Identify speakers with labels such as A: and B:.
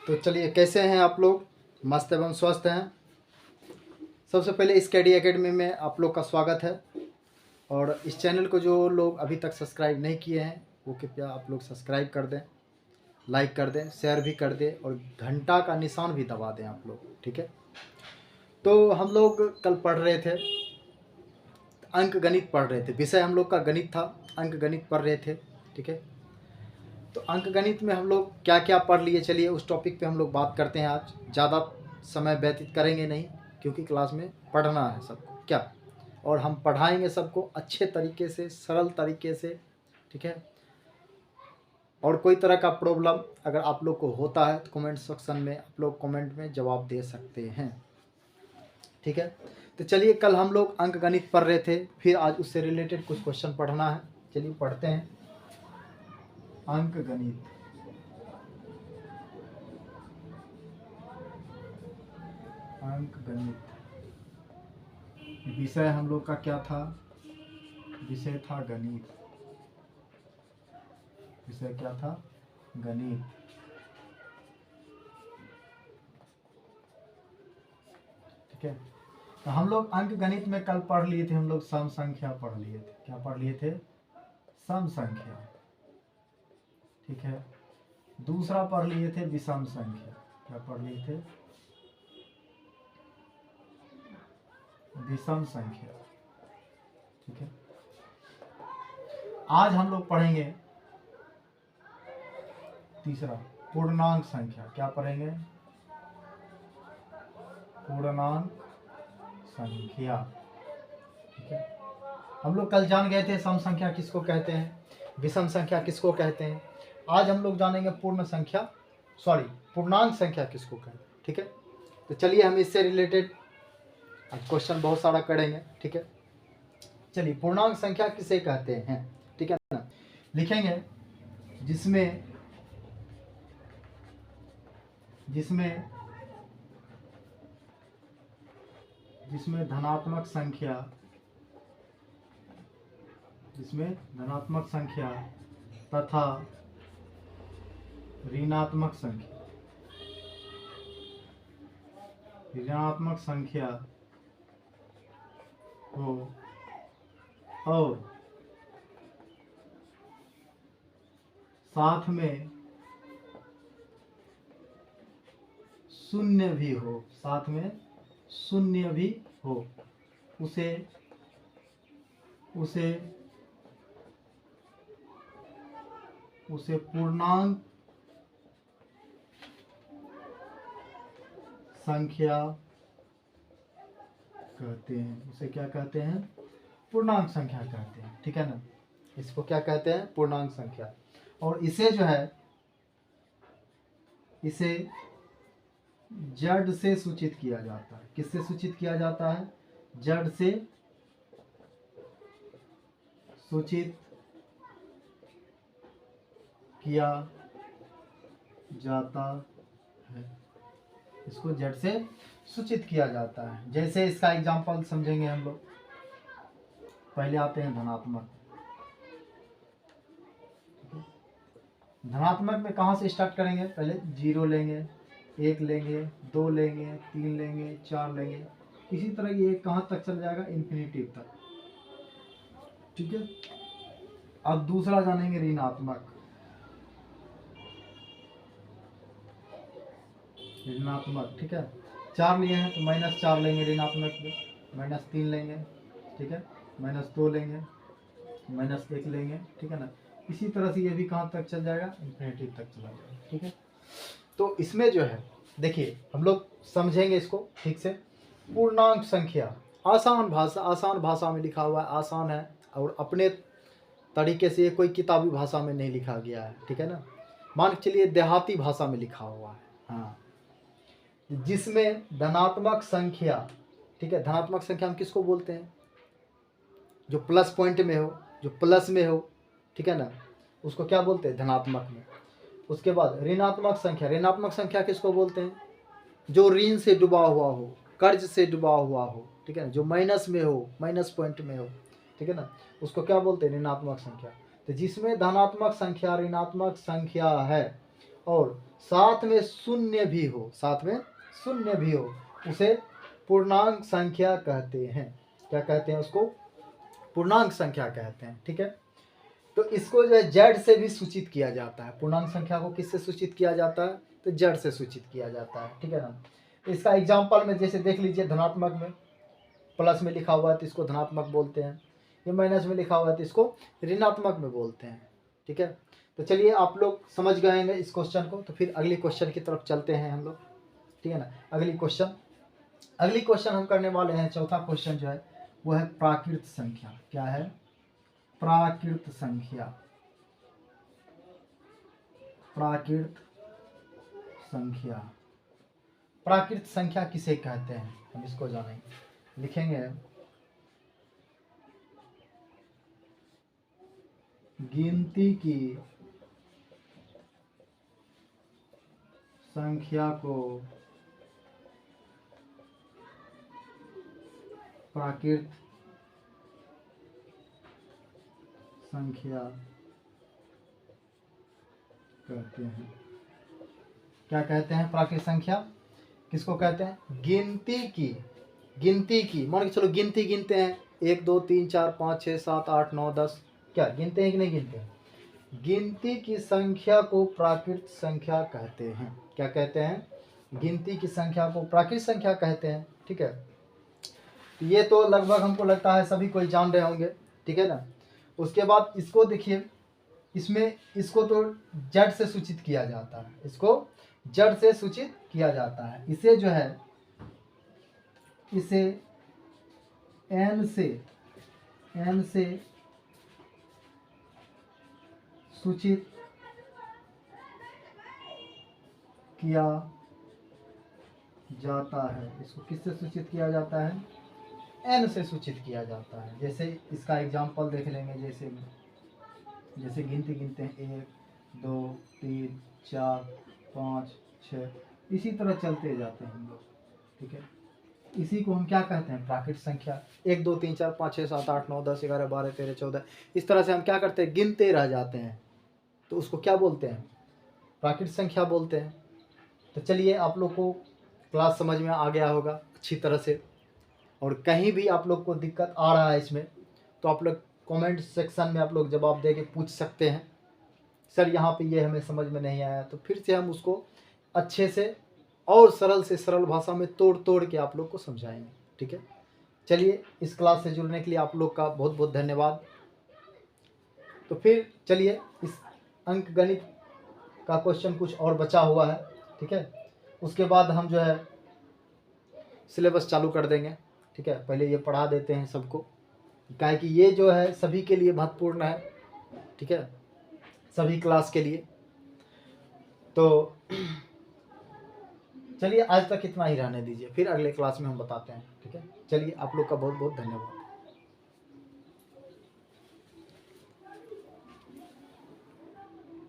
A: तो चलिए, कैसे हैं आप लोग? मस्त एवं स्वस्थ हैं। सबसे पहले स्टडी एकेडमी में आप लोग का स्वागत है। और इस चैनल को जो लोग अभी तक सब्सक्राइब नहीं किए हैं वो कृपया आप लोग सब्सक्राइब कर दें, लाइक कर दें, शेयर भी कर दें और घंटा का निशान भी दबा दें आप लोग, ठीक है। तो हम लोग कल पढ़ रहे थे, अंक गणित पढ़ रहे थे। विषय हम लोग का गणित था, अंक गणित पढ़ रहे थे, ठीक है। तो अंक गणित में हम लोग क्या क्या पढ़ लिए, चलिए उस टॉपिक पे हम लोग बात करते हैं। आज ज़्यादा समय व्यतीत करेंगे नहीं, क्योंकि क्लास में पढ़ना है सबको क्या, और हम पढ़ाएंगे सबको अच्छे तरीके से, सरल तरीके से, ठीक है। और कोई तरह का प्रॉब्लम अगर आप लोग को होता है तो कमेंट सेक्शन में आप लोग कमेंट में जवाब दे सकते हैं, ठीक है। तो चलिए, कल हम लोग अंक गणित पढ़ रहे थे, फिर आज उससे रिलेटेड कुछ क्वेश्चन पढ़ना है। चलिए पढ़ते हैं अंक गणित। अंक गणित विषय हम लोग का क्या था? विषय था गणित। विषय क्या था? गणित, ठीक है। तो हम लोग अंक गणित में कल पढ़ लिए थे, हम लोग सम संख्या पढ़ लिए थे। क्या पढ़ लिए थे? सम संख्या, ठीक है। दूसरा पढ़ लिए थे विषम संख्या। क्या पढ़ लिए थे? विषम संख्या, ठीक है। आज हम लोग पढ़ेंगे तीसरा, पूर्णांक संख्या। क्या पढ़ेंगे? पूर्णांक संख्या, ठीक है। हम लोग कल जान गए थे सम संख्या किसको कहते हैं, विषम संख्या किसको कहते हैं। आज हम लोग जानेंगे पूर्णांक संख्या किसको कहते हैं, ठीक है। तो चलिए हम इससे रिलेटेड आज क्वेश्चन बहुत सारा करेंगे, ठीक है। चलिए, पूर्णांक संख्या किसे कहते हैं, ठीक है ना। लिखेंगे जिसमें जिसमें जिसमें धनात्मक संख्या, जिसमें धनात्मक संख्या तथा ऋणात्मक संख्या, ऋणात्मक संख्या हो और साथ में शून्य भी हो, साथ में शून्य भी हो, उसे उसे उसे पूर्णांक संख्या कहते हैं। उसे क्या कहते हैं? पूर्णांक संख्या कहते हैं, ठीक है ना। इसको क्या कहते हैं? पूर्णांक संख्या। और इसे जो है, इसे जड़ से सूचित किया जाता है। किससे सूचित किया जाता है? जड़ से सूचित किया जाता है। इसको जड़ से सूचित किया जाता है। जैसे इसका एग्जांपल समझेंगे हम लोग। पहले आते हैं धनात्मक। धनात्मक में कहाँ से स्टार्ट करेंगे? पहले 0 लेंगे, 1 लेंगे, 2 लेंगे, 3 लेंगे, 4 लेंगे, इसी तरह ये कहाँ तक चल जाएगा? इन्फिनिटी तक, ठीक है। अब दूसरा जानेंगे ऋणात्मक। ऋणात्मक, ठीक है। 4 लिए हैं तो -4 लेंगे ऋणात्मक में, -3 लेंगे, ठीक है, -2 लेंगे, -1 लेंगे, ठीक है ना। इसी तरह से ये भी कहाँ तक चल जाएगा? इन्फिनिटी तक चला जाएगा, ठीक है। तो इसमें जो है, देखिए हम लोग समझेंगे इसको ठीक से। पूर्णांक संख्या आसान भाषा में लिखा हुआ है, आसान है, और अपने तरीके से ये कोई किताबी भाषा में नहीं लिखा गया है, ठीक है ना। मान के चलिए देहाती भाषा में लिखा हुआ है, हाँ। जिसमें धनात्मक संख्या, ठीक है, धनात्मक संख्या हम किसको बोलते हैं? जो प्लस पॉइंट में हो, जो प्लस में हो, ठीक है ना, उसको क्या बोलते हैं? धनात्मक में। उसके बाद ऋणात्मक संख्या। ऋणात्मक संख्या किसको बोलते हैं? जो ऋण से डूबा हुआ हो, कर्ज से डूबा हुआ हो, ठीक है ना, जो माइनस में हो, माइनस पॉइंट में हो, ठीक है ना, उसको क्या बोलते हैं? ऋणात्मक संख्या। तो जिसमें धनात्मक संख्या, ऋणात्मक संख्या है, और साथ में शून्य भी हो, साथ में शून्य भी हो, उसे पूर्णांक संख्या कहते हैं। क्या कहते हैं उसको? पूर्णांक संख्या कहते हैं। ठीक है, तो इसको जो है जेड से भी सूचित किया जाता है। पूर्णांक संख्या को किससे सूचित किया जाता है? तो जेड से सूचित किया जाता है। ठीक है ना। तो इसका एग्जाम्पल में जैसे देख लीजिए, धनात्मक में प्लस में लिखा हुआ है तो इसको धनात्मक बोलते हैं, ये माइनस में लिखा हुआ है तो इसको ऋणात्मक में बोलते हैं। ठीक है, तो चलिए आप लोग समझ गए हैं इस क्वेश्चन को, तो फिर अगली क्वेश्चन की तरफ चलते हैं हम लोग। ठीक है ना। अगली क्वेश्चन हम करने वाले हैं, चौथा क्वेश्चन जो है वो है प्राकृत संख्या। क्या है? प्राकृत संख्या। प्राकृत संख्या। प्राकृत संख्या किसे कहते हैं, हम इसको जानेंगे। लिखेंगे गिनती की संख्या को प्राकृत संख्या कहते हैं। क्या कहते हैं? प्राकृत संख्या किसको कहते हैं? गिनती की मान के चलो गिनती गिनते हैं, 1 2 3 4 5 6 7 8 9 10, क्या गिनते हैं कि नहीं गिनते हैं? गिनती की संख्या को प्राकृत संख्या कहते हैं। क्या कहते हैं? गिनती की संख्या को प्राकृत संख्या कहते हैं। ठीक है, तो ये तो लगभग हमको लगता है सभी कोई जान रहे होंगे। ठीक है ना। उसके बाद इसको देखिए, इसमें इसको तो जड़ से सूचित किया जाता है, इसको जड़ से सूचित किया जाता है। इसे जो है, इसे एन से सूचित किया जाता है। इसको किससे सूचित किया जाता है? एन से सूचित किया जाता है। जैसे इसका एग्जांपल देख लेंगे, जैसे गिनती गिनते हैं 1 2 3 4 5 6, इसी तरह चलते जाते हैं हम लोग। ठीक है, इसी को हम क्या कहते हैं? प्राकृत संख्या। 1 2 3 4 5 6 7 8 9 10 11 12 13 14, इस तरह से हम क्या करते हैं? गिनते रह जाते हैं, तो उसको क्या बोलते हैं? प्राकृत संख्या बोलते हैं। तो चलिए, आप लोग को क्लास समझ में आ गया होगा अच्छी तरह से, और कहीं भी आप लोग को दिक्कत आ रहा है इसमें, तो आप लोग कमेंट सेक्शन में आप लोग जवाब दे के पूछ सकते हैं, सर यहाँ पे ये हमें समझ में नहीं आया, तो फिर से हम उसको अच्छे से और सरल से सरल भाषा में तोड़ के आप लोग को समझाएंगे। ठीक है, चलिए, इस क्लास से जुड़ने के लिए आप लोग का बहुत बहुत धन्यवाद। तो फिर चलिए, इस अंक गणित का क्वेश्चन कुछ और बचा हुआ है। ठीक है, उसके बाद हम जो है सिलेबस चालू कर देंगे। ठीक है, पहले ये पढ़ा देते हैं सबको, काहे कि ये जो है सभी के लिए महत्वपूर्ण है। ठीक है, सभी क्लास के लिए। तो चलिए, आज तक इतना ही रहने दीजिए, फिर अगले क्लास में हम बताते हैं। ठीक है, चलिए, आप लोग का बहुत बहुत धन्यवाद।